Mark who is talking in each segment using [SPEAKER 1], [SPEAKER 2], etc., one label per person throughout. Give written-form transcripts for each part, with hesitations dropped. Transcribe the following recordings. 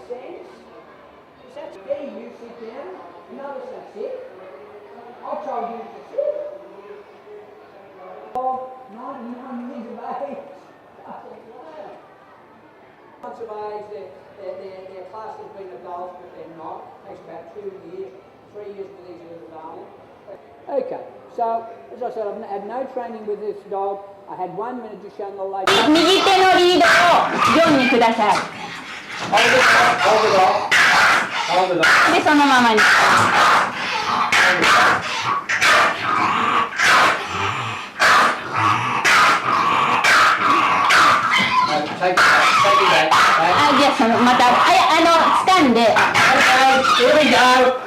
[SPEAKER 1] sense? Is that there you sit down, notice I sit. I told you to sit. Oh, 99 years of age. Once of age, their class has been adults, but they're not. It takes about 2 years, 3 years for these little darlings. Okay, so as I said, I've had no training with this dog. I had 1 minute to show the lady.
[SPEAKER 2] 右手のリードをジョンにください。で、そのままに。じゃあそのまた掴んで。
[SPEAKER 1] Here we go.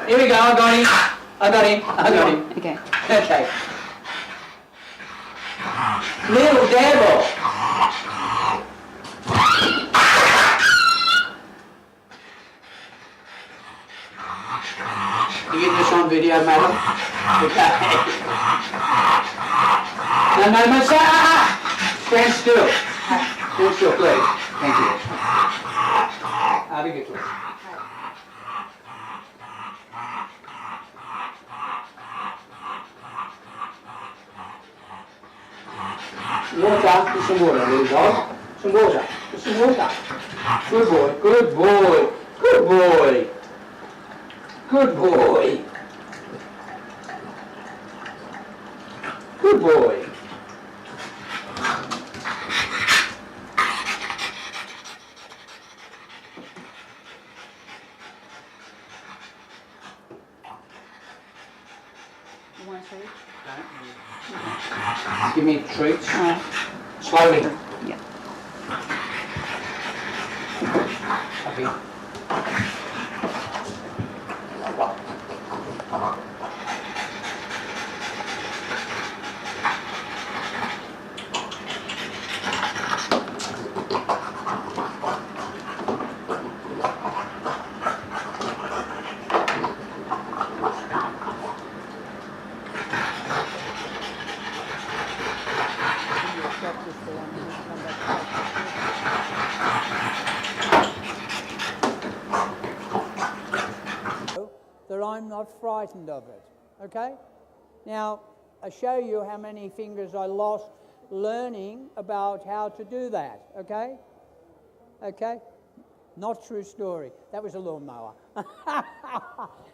[SPEAKER 1] Here we go. I got him. I got him. I got him.
[SPEAKER 2] Okay.
[SPEAKER 1] Okay. Little devil. You get this on video, madam? Okay. No, stand still. Stand still, please. Thank you. I'll be good for you. Water, get some water, little dog. Some water, get some water. Good boy, good boy, good boy. Good boy. Good boy.
[SPEAKER 2] You want to treat?
[SPEAKER 1] Give me treats. Slowly.
[SPEAKER 2] Yeah.
[SPEAKER 1] Happy. That I'm not frightened of it, okay? Now, I show you how many fingers I lost learning about how to do that, okay? Okay? Not true story. That was a lawnmower.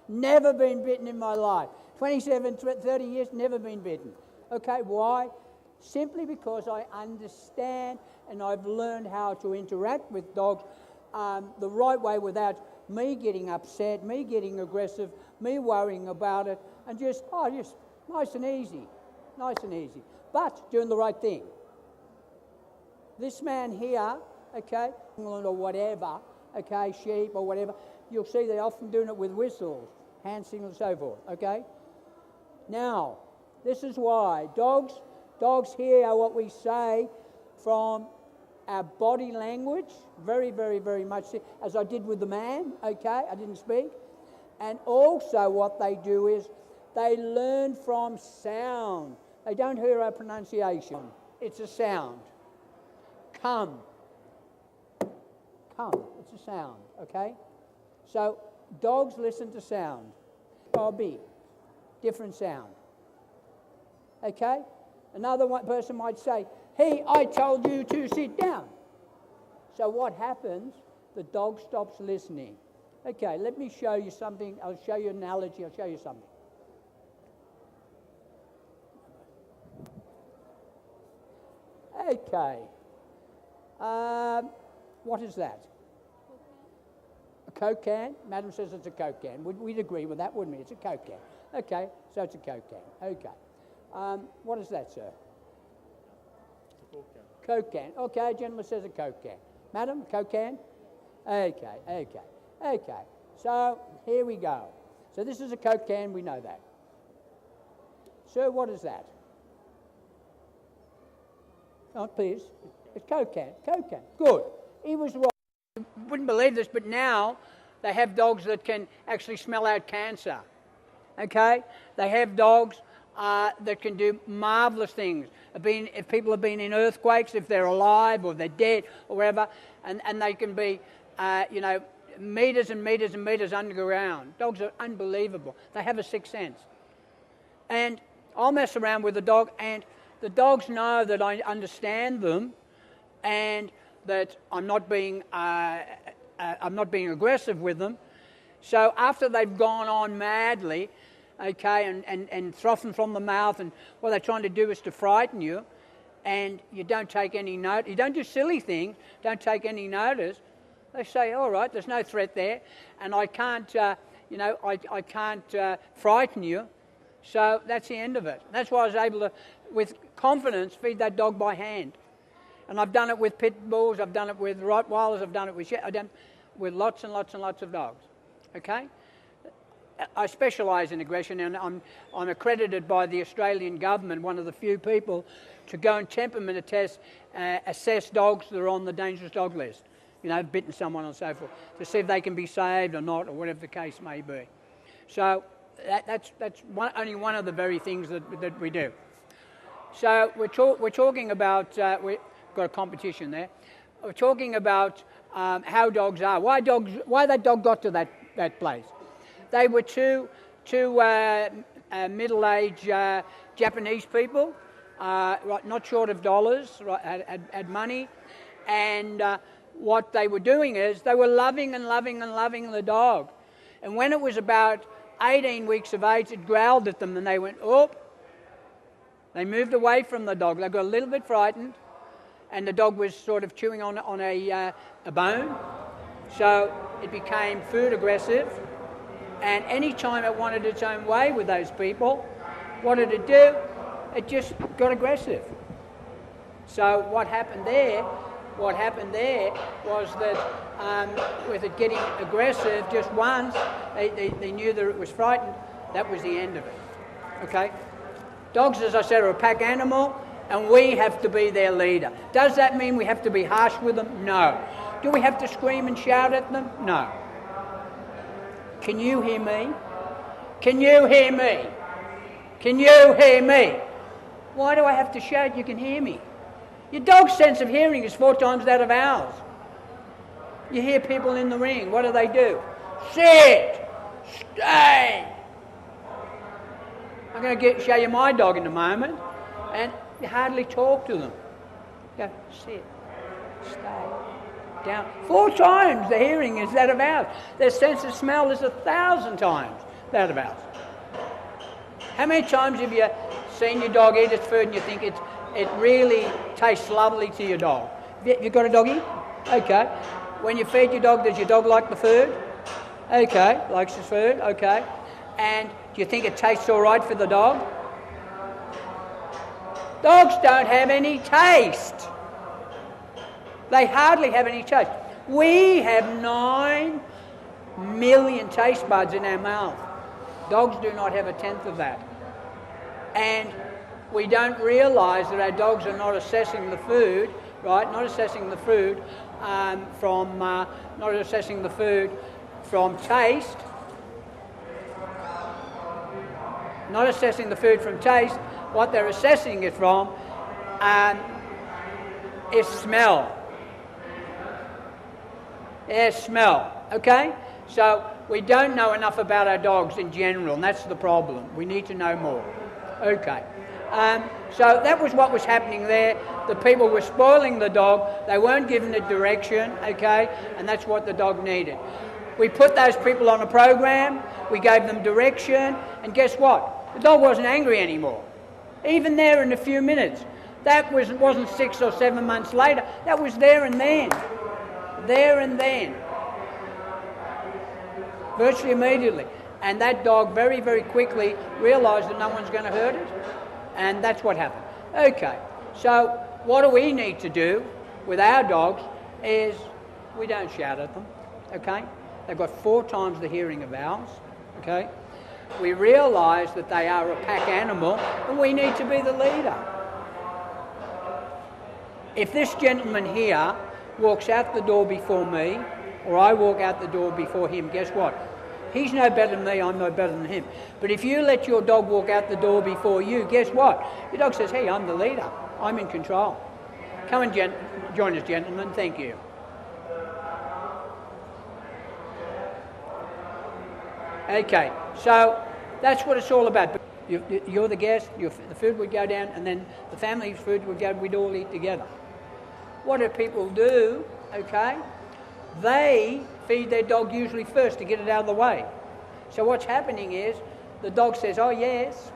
[SPEAKER 1] Never been bitten in my life. 27, 30 years, never been bitten. Okay, why? Simply because I understand and I've learned how to interact with dogs the right way without me getting upset, me getting aggressive, me worrying about it, and just nice and easy, but doing the right thing. This man here, okay, or whatever, okay, sheep or whatever, you'll see they're often doing it with whistles, hand signals, so forth, okay? Now, this is why dogs hear what we say from our body language, very, very, very much, as I did with the man, okay, I didn't speak. And also what they do is they learn from sound. They don't hear our pronunciation. It's a sound. Come. It's a sound, okay? So dogs listen to sound. Bobby, different sound. Okay? Another person might say, hey, I told you to sit down. So what happens? The dog stops listening. Okay, let me show you something. I'll show you an analogy. I'll show you something. Okay. What is that? A Coke can? Madam says it's a Coke can. We'd agree with that, wouldn't we? It's a Coke can. Okay, so it's a Coke can. Okay. What is that, sir? Coke can. Okay, gentleman says a Coke can. Madam, Coke can? Okay. So, here we go. So this is a Coke can, we know that. Sir, what is that? Oh, please. It's Coke can. Good. He was right. You wouldn't believe this, but now they have dogs that can actually smell out cancer. Okay? They have dogs that can do marvellous things. If people have been in earthquakes, if they're alive or they're dead or whatever, and they can be, meters and meters and meters underground. Dogs are unbelievable. They have a sixth sense. And I'll mess around with the dog, and the dogs know that I understand them, and that I'm not being aggressive with them. So after they've gone on madly, okay, and frothing from the mouth, and what they're trying to do is to frighten you, and you don't take any note, you don't do silly things, don't take any notice, they say, all right, there's no threat there, and I can't, I can't frighten you, so that's the end of it. That's why I was able to, with confidence, feed that dog by hand. And I've done it with pit bulls, I've done it with Rottweilers, I've done it with lots and lots and lots of dogs, okay? I specialise in aggression, and I'm accredited by the Australian government, one of the few people, to go and temperament assess dogs that are on the dangerous dog list, bitten someone and so forth, to see if they can be saved or not, or whatever the case may be. So that's only one of the very things that we do. So we're talking about, we've got a competition there, we're talking about how dogs are, why that dog got to that place. They were two middle-aged Japanese people, not short of dollars, had money, and what they were doing is they were loving and loving and loving the dog. And when it was about 18 weeks of age, it growled at them, and they went, oh. They moved away from the dog. They got a little bit frightened, and the dog was sort of chewing on a bone. So it became food aggressive. And any time it wanted its own way with those people, what did it do? It just got aggressive. So what happened there was that with it getting aggressive just once, they knew that it was frightened. That was the end of it. Okay? Dogs, as I said, are a pack animal, and we have to be their leader. Does that mean we have to be harsh with them? No. Do we have to scream and shout at them? No. Can you hear me? Can you hear me? Can you hear me? Why do I have to shout? You can hear me. Your dog's sense of hearing is 4 times that of ours. You hear people in the ring. What do? Sit! Stay! I'm going to show you my dog in a moment, and you hardly talk to them. Go, sit, stay, down. 4 times the hearing is that of ours. Their sense of smell is 1,000 times that of ours. How many times have you seen your dog eat its food and you think it really tastes lovely to your dog? You got a doggy? Okay. When you feed your dog, does your dog like the food? Okay, likes his food, okay. And do you think it tastes all right for the dog? Dogs don't have any taste. They hardly have any taste. We have 9 million taste buds in our mouth. Dogs do not have 1/10 of that. And we don't realise that our dogs are not assessing the food, right? Not assessing the food from taste. Not assessing the food from taste. What they're assessing it from is smell. Is smell. Okay? So we don't know enough about our dogs in general, and that's the problem. We need to know more. Okay. So that was what was happening there. The people were spoiling the dog. They weren't giving it direction, okay? And that's what the dog needed. We put those people on a program. We gave them direction. And guess what? The dog wasn't angry anymore. Even there in a few minutes. That wasn't 6 or 7 months later. That was there and then. There and then. Virtually immediately. And that dog very, very quickly realised that no one's going to hurt it. And that's what happened. Okay, so what do we need to do with our dogs is we don't shout at them, okay? They've got 4 times the hearing of ours, okay? We realise that they are a pack animal and we need to be the leader. If this gentleman here walks out the door before me, or I walk out the door before him, guess what? He's no better than me, I'm no better than him. But if you let your dog walk out the door before you, guess what? Your dog says, hey, I'm the leader. I'm in control. Come and join us, gentlemen. Thank you. Okay, so that's what it's all about. You're the guest, the food would go down, and then the family's food would go, we'd all eat together. What do people do, okay? They feed their dog usually first to get it out of the way. So what's happening is, the dog says, oh yes,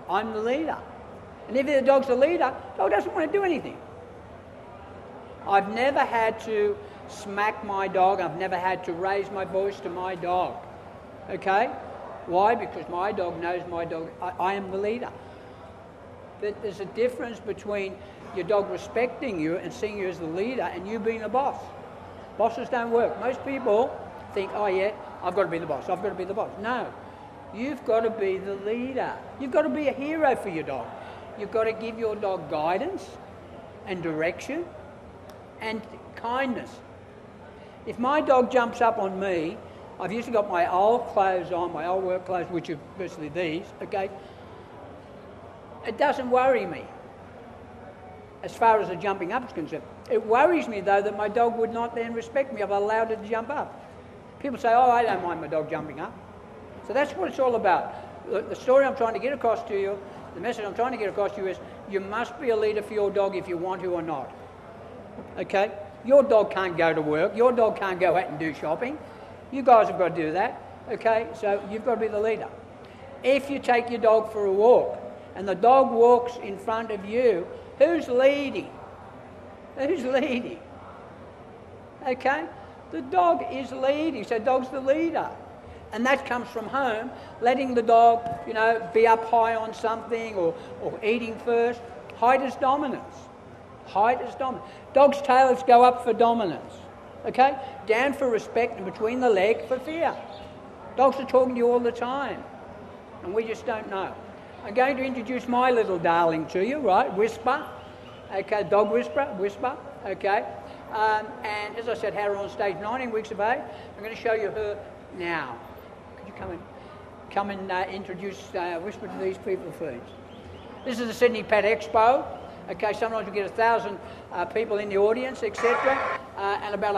[SPEAKER 1] I'm the leader. And if the dog's the leader, the dog doesn't want to do anything. I've never had to smack my dog. I've never had to raise my voice to my dog. Okay? Why? Because my dog knows my dog. I am the leader. There's a difference between your dog respecting you and seeing you as the leader and you being the boss. Bosses don't work. Most people think, oh yeah, I've got to be the boss. I've got to be the boss. No. You've got to be the leader. You've got to be a hero for your dog. You've got to give your dog guidance and direction and kindness. If my dog jumps up on me, I've usually got my old clothes on, my old work clothes, which are basically these, okay? It doesn't worry me as far as the jumping up is concerned. It worries me, though, that my dog would not then respect me if I allowed it to jump up. People say, oh, I don't mind my dog jumping up. So that's what it's all about. The story I'm trying to get across to you, the message I'm trying to get across to you is, you must be a leader for your dog if you want to or not. Okay? Your dog can't go to work. Your dog can't go out and do shopping. You guys have got to do that. Okay? So you've got to be the leader. If you take your dog for a walk and the dog walks in front of you, who's leading? Who's leading? Okay? The dog is leading. So the dog's the leader. And that comes from home, letting the dog, be up high on something or eating first. Height is dominance. Height is dominance. Dogs' tails go up for dominance. Okay? Down for respect and between the leg for fear. Dogs are talking to you all the time. And we just don't know. I'm going to introduce my little darling to you, right? Whisper. Okay, dog whisperer, Whisper. Okay? And as I said, had her on stage 19 weeks of age. I'm going to show you her now. Could you come and introduce Whisper to these people, please? This is the Sydney Pet Expo. Okay, sometimes we get 1,000 people in the audience, etc., and about